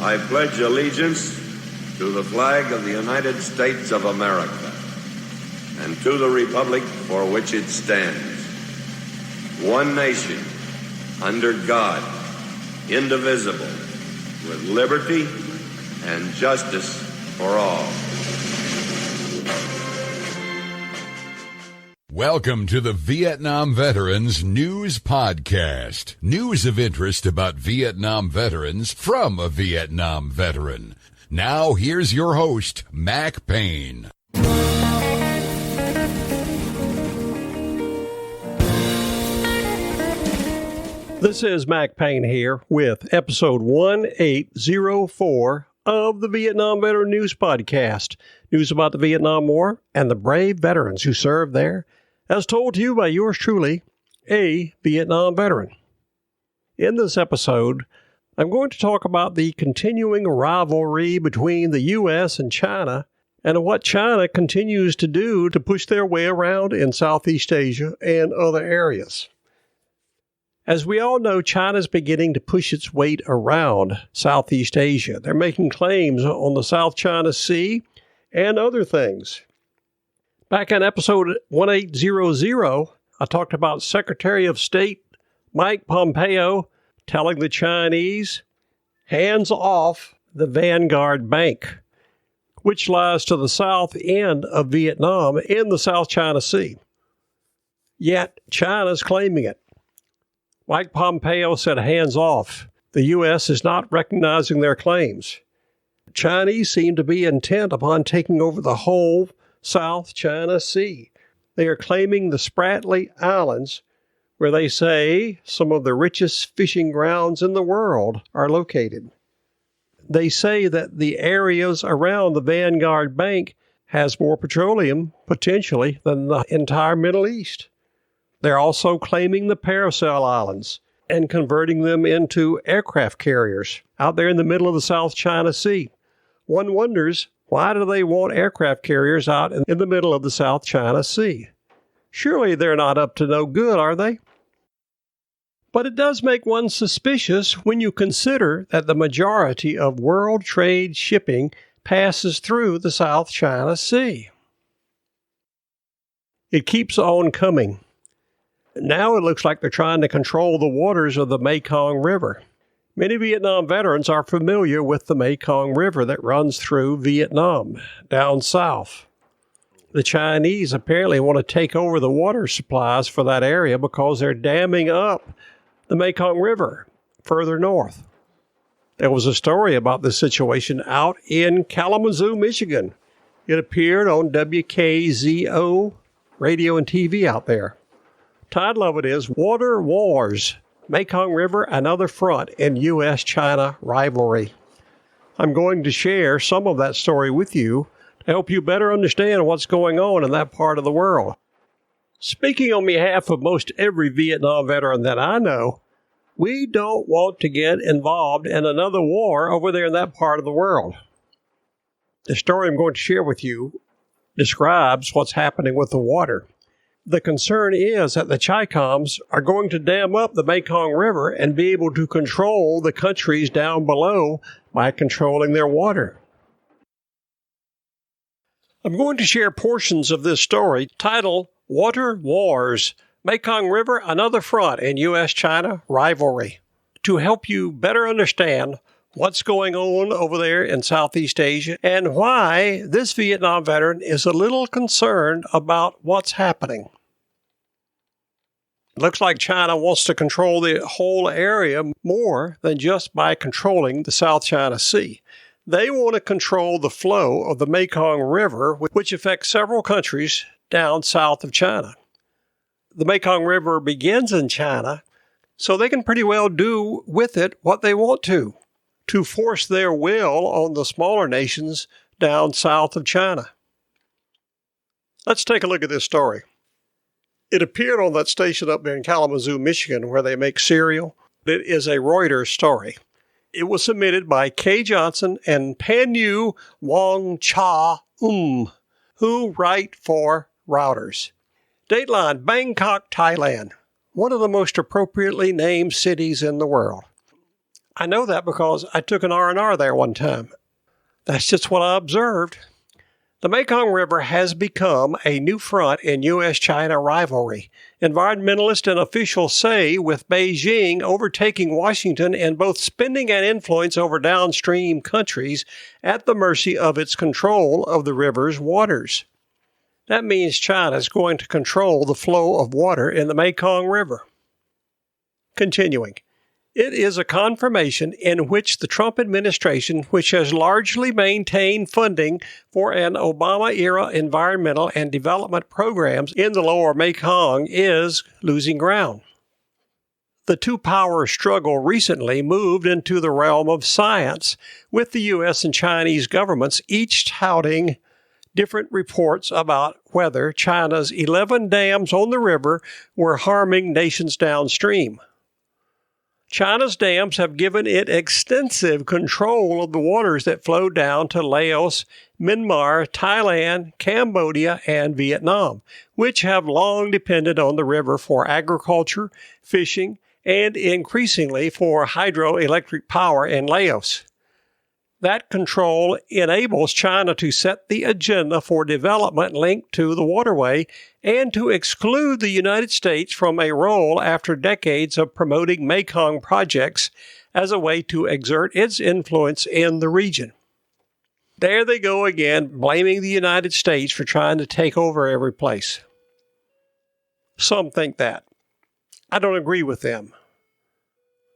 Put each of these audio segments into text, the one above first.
I pledge allegiance to the flag of the United States of America and to the republic for which it stands, one nation, under God, indivisible, with liberty and justice for all. Welcome to the Vietnam Veterans News Podcast. News of interest about Vietnam veterans from a Vietnam veteran. Now, here's your host, Mac Payne. This is Mac Payne here with episode 1804 of the Vietnam Veteran News Podcast. News about the Vietnam War and the brave veterans who served there, as told to you by yours truly, a Vietnam veteran. In this episode, I'm going to talk about the continuing rivalry between the U.S. and China and what China continues to do to push their way around in Southeast Asia and other areas. As we all know, China's beginning to push its weight around Southeast Asia. They're making claims on the South China Sea and other things. Back in episode 1800, I talked about Secretary of State Mike Pompeo telling the Chinese, hands off the Vanguard Bank, which lies to the south end of Vietnam in the South China Sea. Yet, China's claiming it. Mike Pompeo said, hands off. The U.S. is not recognizing their claims. The Chinese seem to be intent upon taking over the whole South China Sea. They are claiming the Spratly Islands, where they say some of the richest fishing grounds in the world are located. They say that the areas around the Vanguard Bank has more petroleum, potentially, than the entire Middle East. They're also claiming the Paracel Islands and converting them into aircraft carriers out there in the middle of the South China Sea. One wonders, why do they want aircraft carriers out in the middle of the South China Sea? Surely they're not up to no good, are they? But it does make one suspicious when you consider that the majority of world trade shipping passes through the South China Sea. It keeps on coming. Now it looks like they're trying to control the waters of the Mekong River. Many Vietnam veterans are familiar with the Mekong River that runs through Vietnam, down south. The Chinese apparently want to take over the water supplies for that area because they're damming up the Mekong River further north. There was a story about this situation out in Kalamazoo, Michigan. It appeared on WKZO radio and TV out there. Title of it is Water Wars, Mekong River, Another Front in U.S. China Rivalry. I'm going to share some of that story with you to help you better understand what's going on in that part of the world. Speaking on behalf of most every Vietnam veteran that I know, we don't want to get involved in another war over there in that part of the world. The story I'm going to share with you describes what's happening with the water. The concern is that the Chicoms are going to dam up the Mekong River and be able to control the countries down below by controlling their water. I'm going to share portions of this story titled Water Wars, Mekong River, Another Front in U.S. China Rivalry, to help you better understand what's going on over there in Southeast Asia and why this Vietnam veteran is a little concerned about what's happening. It looks like China wants to control the whole area more than just by controlling the South China Sea. They want to control the flow of the Mekong River, which affects several countries down south of China. The Mekong River begins in China, so they can pretty well do with it what they want to force their will on the smaller nations down south of China. Let's take a look at this story. It appeared on that station up in Kalamazoo, Michigan, where they make cereal. It is a Reuters story. It was submitted by Kay Johnson and Panu Wongcha-um, who write for Reuters. Dateline, Bangkok, Thailand, one of the most appropriately named cities in the world. I know that because I took an R&R there one time. That's just what I observed. The Mekong River has become a new front in U.S. China rivalry. Environmentalists and officials say with Beijing overtaking Washington in both spending and influence over downstream countries at the mercy of its control of the river's waters. That means China is going to control the flow of water in the Mekong River. Continuing. It is a confirmation in which the Trump administration, which has largely maintained funding for an Obama-era environmental and development programs in the lower Mekong, is losing ground. The two-power struggle recently moved into the realm of science, with the U.S. and Chinese governments each touting different reports about whether China's 11 dams on the river were harming nations downstream. China's dams have given it extensive control of the waters that flow down to Laos, Myanmar, Thailand, Cambodia, and Vietnam, which have long depended on the river for agriculture, fishing, and increasingly for hydroelectric power in Laos. That control enables China to set the agenda for development linked to the waterway and to exclude the United States from a role after decades of promoting Mekong projects as a way to exert its influence in the region. There they go again, blaming the United States for trying to take over every place. Some think that. I don't agree with them.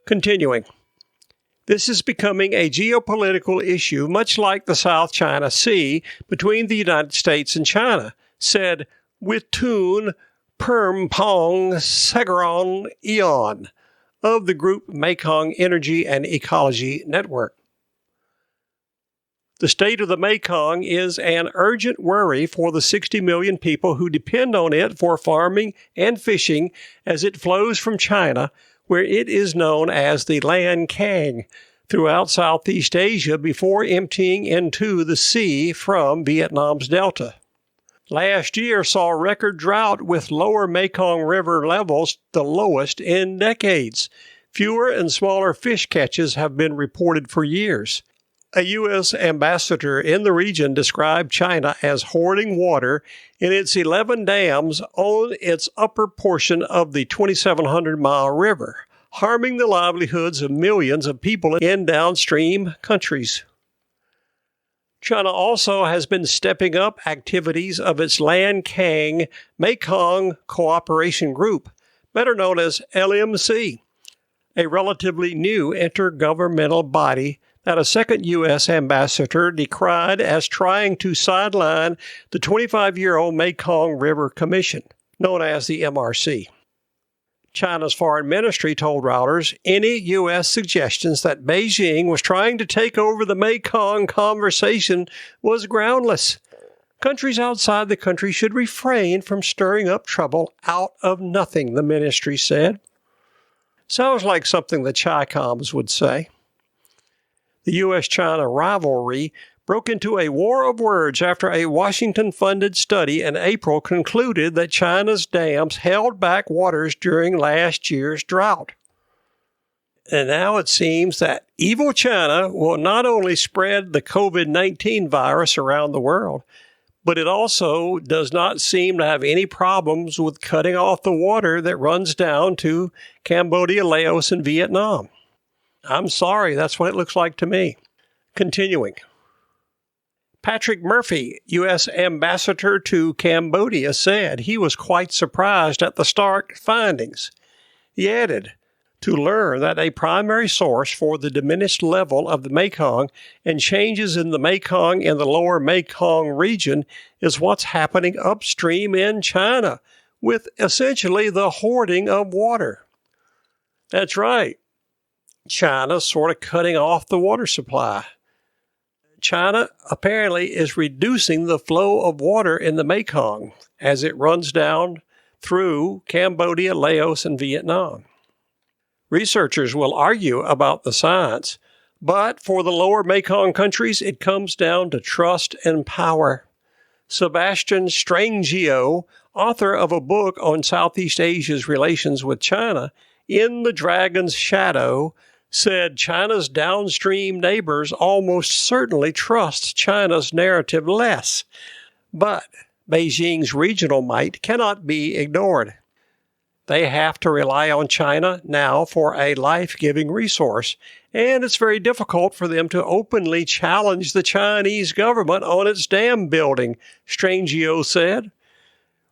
Continuing. This is becoming a geopolitical issue, much like the South China Sea between the United States and China, said Witun Permpong Segaron Eon of the group Mekong Energy and Ecology Network. The state of the Mekong is an urgent worry for the 60 million people who depend on it for farming and fishing as it flows from China, where it is known as the Lan Kang, throughout Southeast Asia before emptying into the sea from Vietnam's delta. Last year saw record drought with lower Mekong River levels the lowest in decades. Fewer and smaller fish catches have been reported for years. A U.S. ambassador in the region described China as hoarding water in its 11 dams on its upper portion of the 2,700-mile river, harming the livelihoods of millions of people in downstream countries. China also has been stepping up activities of its Lan Kang Mekong Cooperation Group, better known as LMC, a relatively new intergovernmental body that a second U.S. ambassador decried as trying to sideline the 25-year-old Mekong River Commission, known as the MRC. China's foreign ministry told Reuters any U.S. suggestions that Beijing was trying to take over the Mekong conversation was groundless. Countries outside the country should refrain from stirring up trouble out of nothing, the ministry said. Sounds like something the Chi-Coms would say. The U.S. China rivalry broke into a war of words after a Washington-funded study in April concluded that China's dams held back waters during last year's drought. And now it seems that evil China will not only spread the COVID-19 virus around the world, but it also does not seem to have any problems with cutting off the water that runs down to Cambodia, Laos, and Vietnam. I'm sorry, that's what it looks like to me. Continuing. Patrick Murphy, U.S. ambassador to Cambodia, said he was quite surprised at the stark findings. He added, to learn that a primary source for the diminished level of the Mekong and changes in the Mekong in the lower Mekong region is what's happening upstream in China, with essentially the hoarding of water. That's right. China's sort of cutting off the water supply. China apparently is reducing the flow of water in the Mekong as it runs down through Cambodia, Laos, and Vietnam. Researchers will argue about the science, but for the lower Mekong countries, it comes down to trust and power. Sebastian Strangio, author of a book on Southeast Asia's relations with China, In the Dragon's Shadow, said China's downstream neighbors almost certainly trust China's narrative less. But Beijing's regional might cannot be ignored. They have to rely on China now for a life-giving resource, and it's very difficult for them to openly challenge the Chinese government on its dam building, Strangio said.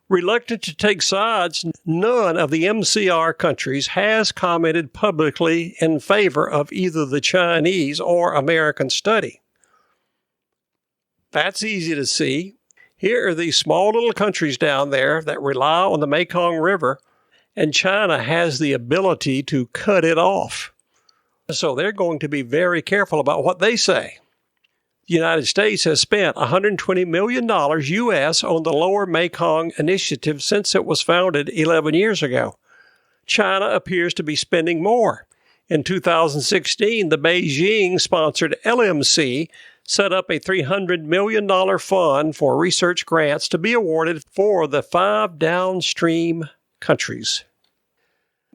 Reluctant to take sides, none of the MCR countries has commented publicly in favor of either the Chinese or American study. That's easy to see. Here are these small little countries down there that rely on the Mekong River, and China has the ability to cut it off. So they're going to be very careful about what they say. The United States has spent $120 million U.S. on the Lower Mekong Initiative since it was founded 11 years ago. China appears to be spending more. In 2016, the Beijing-sponsored LMC set up a $300 million fund for research grants to be awarded for the 5 downstream countries.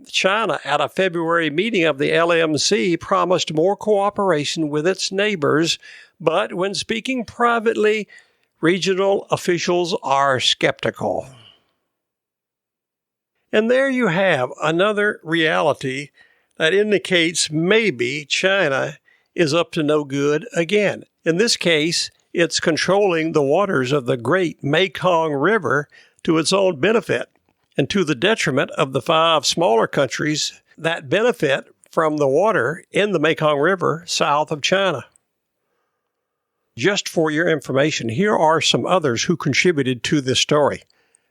China, at a February meeting of the LMC, promised more cooperation with its neighbors, but when speaking privately, regional officials are skeptical. And there you have another reality that indicates maybe China is up to no good again. In this case, it's controlling the waters of the great Mekong River to its own benefit and to the detriment of the 5 smaller countries that benefit from the water in the Mekong River south of China. Just for your information, here are some others who contributed to this story.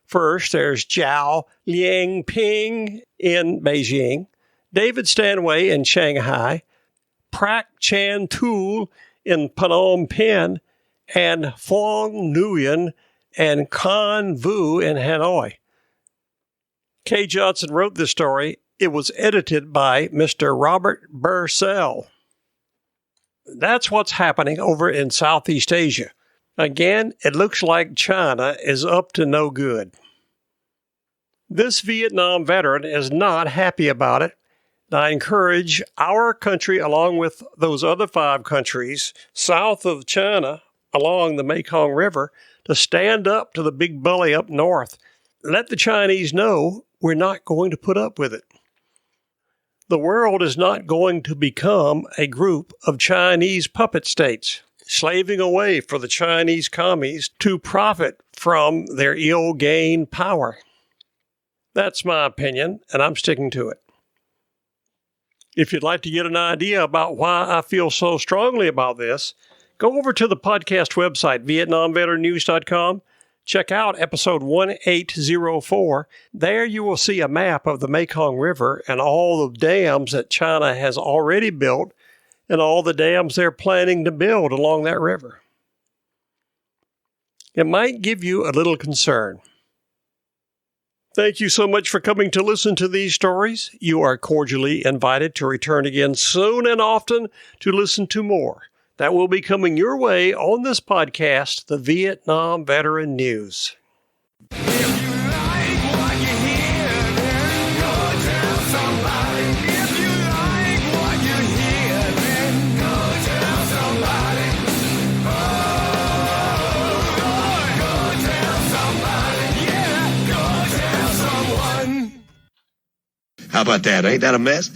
First, there's Gao Liangping in Beijing, David Stanway in Shanghai, Prak Chan Thul in Phnom Penh, and Phuong Nguyen and Khanh in Hanoi. Kay Johnson wrote this story. It was edited by Mr. Robert Birsel. That's what's happening over in Southeast Asia. Again, it looks like China is up to no good. This Vietnam veteran is not happy about it. I encourage our country, along with those other 5 countries south of China along the Mekong River, to stand up to the big bully up north. Let the Chinese know we're not going to put up with it. The world is not going to become a group of Chinese puppet states, slaving away for the Chinese commies to profit from their ill-gained power. That's my opinion, and I'm sticking to it. If you'd like to get an idea about why I feel so strongly about this, go over to the podcast website, VietnamVeteranNews.com. Check out episode 1804. There you will see a map of the Mekong River and all the dams that China has already built and all the dams they're planning to build along that river. It might give you a little concern. Thank you so much for coming to listen to these stories. You are cordially invited to return again soon and often to listen to more that will be coming your way on this podcast, the Vietnam Veteran News. If you like what you hear, then go tell somebody. If you like what you hear, then go tell somebody. Oh, Lord, go tell somebody. Yeah, go tell someone. How about that? Ain't that a mess?